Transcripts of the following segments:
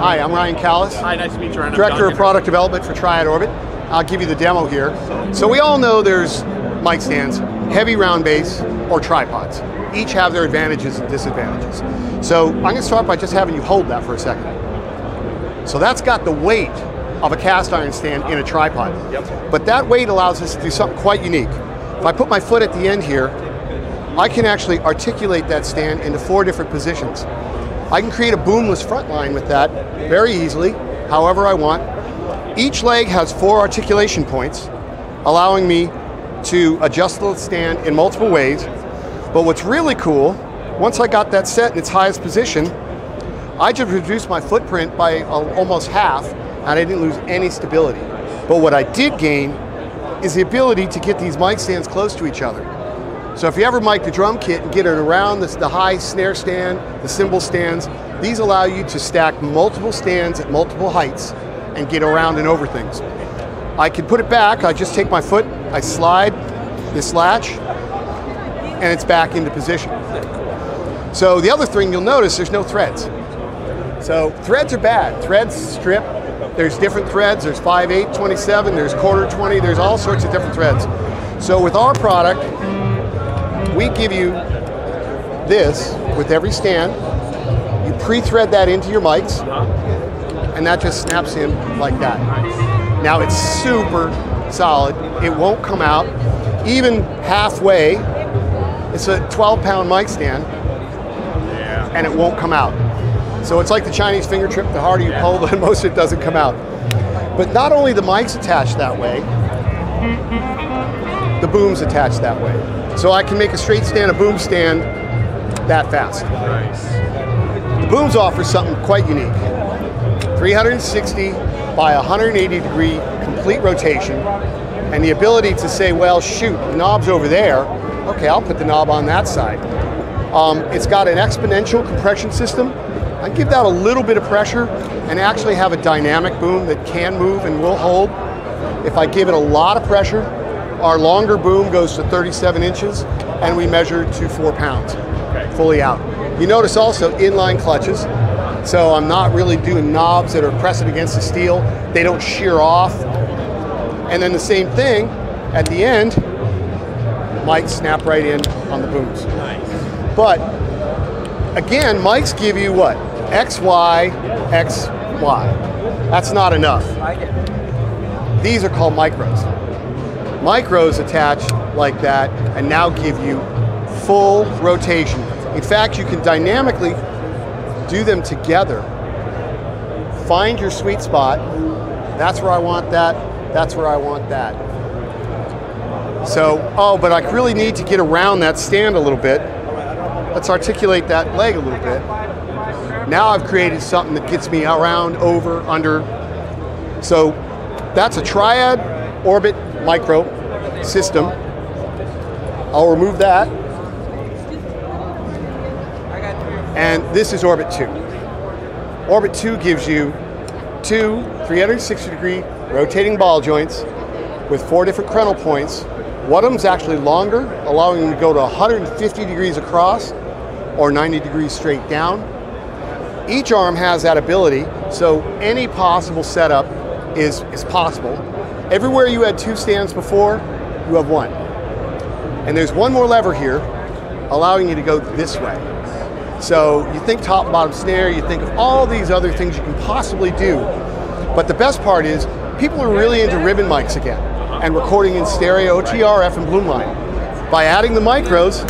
Hi, I'm Ryan Kallas. Hi, nice to meet you, Ryan. Director of Product Development for Triad Orbit. I'll give you the demo here. So we all know there's mic stands, heavy round base, or tripods. Each have their advantages and disadvantages. So I'm going to start by just having you hold that for a second. So that's got the weight of a cast iron stand in a tripod. Yep. But that weight allows us to do something quite unique. If I put my foot at the end here, I can actually articulate that stand into 4 different positions. I can create a boomless front line with that very easily, however I want. Each leg has 4 articulation points, allowing me to adjust the stand in multiple ways. But what's really cool, once I got that set in its highest position, I just reduced my footprint by almost half, and I didn't lose any stability. But what I did gain is the ability to get these mic stands close to each other. So if you ever mic the drum kit and get it around the high snare stand, the cymbal stands, these allow you to stack multiple stands at multiple heights and get around and over things. I can put it back, I just take my foot, I slide this latch, and it's back into position. So the other thing you'll notice, there's no threads. So threads are bad, threads strip. There's different threads, there's 5/8, 27, there's 1/4 20, there's all sorts of different threads. So with our product, we give you this with every stand. You pre-thread that into your mics, and that just snaps in like that. Now it's super solid. It won't come out. Even halfway, it's a 12-pound mic stand, and it won't come out. So it's like the Chinese finger trip. The harder you pull, the most it doesn't come out. But not only the mic's attached that way, the boom's attached that way. So I can make a straight stand, a boom stand, that fast. The booms offer something quite unique. 360 by 180 degree complete rotation, and the ability to say, well, shoot, the knob's over there. Okay, I'll put the knob on that side. It's got an exponential compression system. I give that a little bit of pressure and actually have a dynamic boom that can move and will hold. If I give it a lot of pressure, our longer boom goes to 37 inches, and we measure to 4 pounds, fully out. You notice also inline clutches, so I'm not really doing knobs that are pressing against the steel. They don't shear off. And then the same thing, at the end, mics snap right in on the booms. Nice. But, again, mics give you what? X, Y, X, Y. That's not enough. These are called micros. Micros attach like that and now give you full rotation. In fact, you can dynamically do them together. Find your sweet spot. That's where I want that. That's where I want that. So, oh, but I really need to get around that stand a little bit. Let's articulate that leg a little bit. Now I've created something that gets me around, over, under. So that's a Triad Orbit micro system. I'll remove that. And this is Orbit 2. Orbit 2 gives you 2 360 degree rotating ball joints with 4 different crenel points. One of them's actually longer, allowing them to go to 150 degrees across or 90 degrees straight down. Each arm has that ability, so any possible setup is possible. Everywhere you had 2 stands before, you have 1. And there's one more lever here, allowing you to go this way. So you think top and bottom snare, you think of all these other things you can possibly do. But the best part is, people are really into ribbon mics again, and recording in stereo, TRF, and Bloomline. By adding the micros,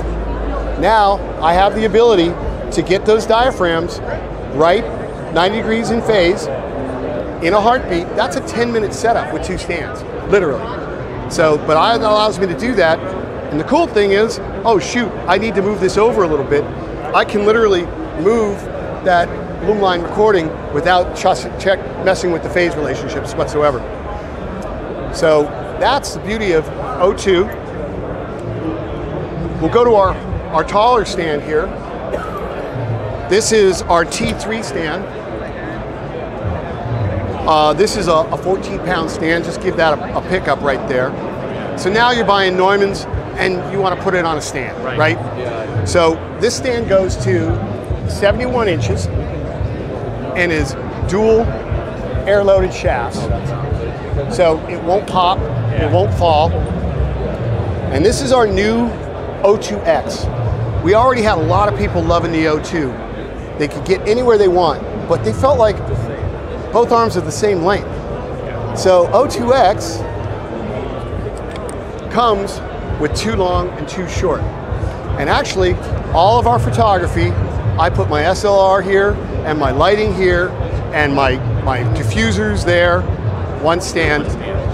now I have the ability to get those diaphragms right 90 degrees in phase, in a heartbeat. That's a 10-minute setup with 2 stands, literally. So, but that allows me to do that. And the cool thing is, oh shoot, I need to move this over a little bit. I can literally move that Bloomline recording without messing with the phase relationships whatsoever. So that's the beauty of O2. We'll go to our taller stand here. This is our T3 stand. This is a 14-pound stand. Just give that a pickup right there. So now you're buying Neumann's and you want to put it on a stand, right? Yeah. So this stand goes to 71 inches and is dual air-loaded shafts. So it won't pop, it won't fall. And this is our new O2X. We already had a lot of people loving the O2. They could get anywhere they want, but they felt like both arms are the same length. So O2X comes with too long and too short. And actually, all of our photography, I put my SLR here and my lighting here and my diffusers there, one stand,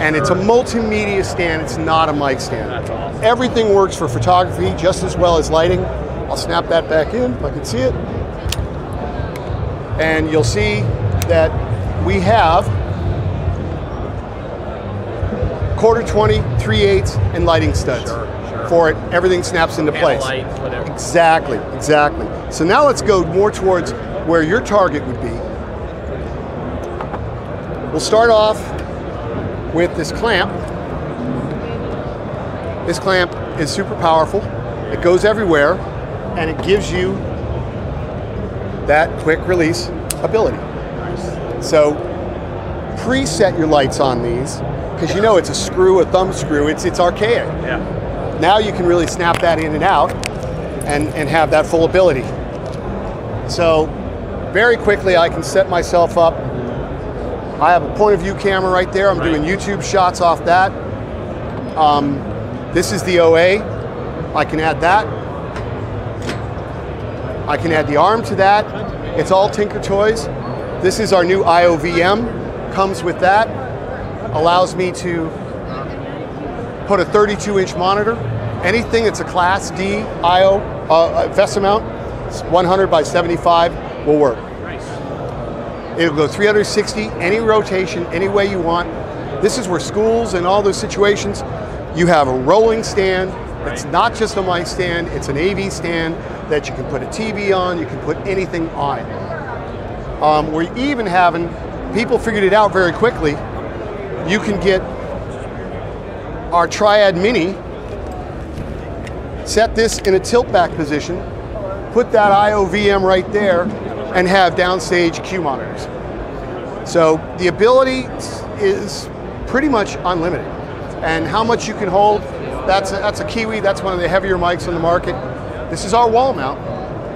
and it's a multimedia stand, it's not a mic stand. That's awesome. Everything works for photography just as well as lighting. I'll snap that back in if I can see it. And you'll see that we have 1/4-20, 3/8, and lighting studs. Sure. For it. Everything snaps into place. Lights, whatever. Exactly. So now let's go more towards where your target would be. We'll start off with this clamp. This clamp is super powerful. It goes everywhere, and it gives you that quick release ability. So preset your lights on these, because you know it's a screw, a thumb screw, it's archaic. Yeah. Now you can really snap that in and out and have that full ability. So very quickly I can set myself up. I have a point of view camera right there. I'm doing YouTube shots off that. This is the OA. I can add that. I can add the arm to that. It's all Tinker Toys. This is our new IOVM. Comes with that. Allows me to put a 32-inch monitor. Anything that's a Class D IO VESA mount, 100 by 75 will work. Nice. It'll go 360, any rotation, any way you want. This is where schools and all those situations, you have a rolling stand. It's not just a mic stand, it's an AV stand that you can put a TV on, you can put anything on it. We're even having, people figured it out very quickly, you can get our Triad Mini, set this in a tilt back position, put that IOVM right there, and have downstage Q monitors. So the ability is pretty much unlimited. And how much you can hold, that's a Kiwi, that's one of the heavier mics on the market. This is our wall mount,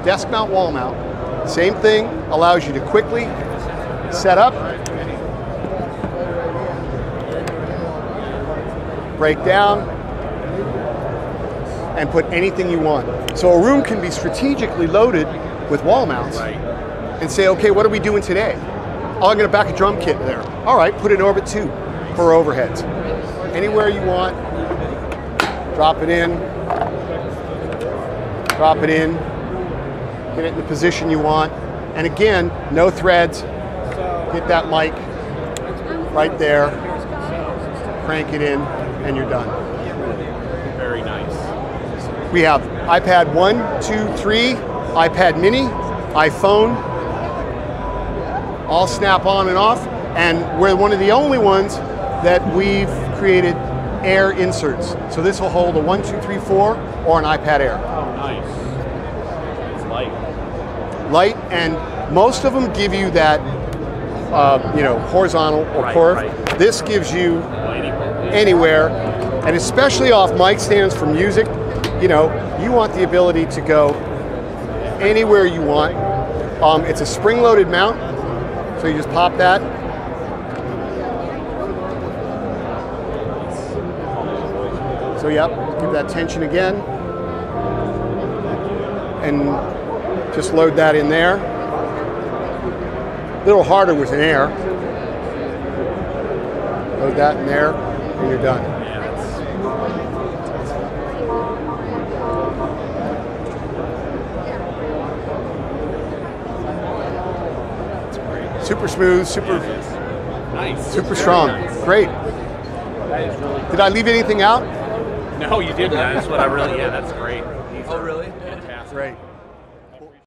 desk mount wall mount. Same thing, allows you to quickly set up, break down, and put anything you want. So a room can be strategically loaded with wall mounts and say, okay, what are we doing today? Oh, I'm gonna back a drum kit there. All right, put an Orbit 2 for overheads. Anywhere you want, drop it in, get it in the position you want. And again, no threads, get that mic right there, crank it in, and you're done. Very nice. We have iPad 1, 2, 3, iPad mini, iPhone, all snap on and off, and we're one of the only ones that we've created Air inserts. So this will hold a 1, 2, 3, 4, or an iPad Air. Oh, nice. It's light. Light, and most of them give you that, horizontal or curve. Right. This gives you anywhere, and especially off mic stands for music. You want the ability to go anywhere you want. It's a spring-loaded mount, so you just pop that. So yep, give that tension again. And just load that in there. A little harder with an Air. Load that in there, and you're done. Super smooth, super nice. Super strong. Nice. Great. That is really cool. Did I leave anything out? No, you didn't. That's what I really, that's great. Oh, really? Fantastic. Great.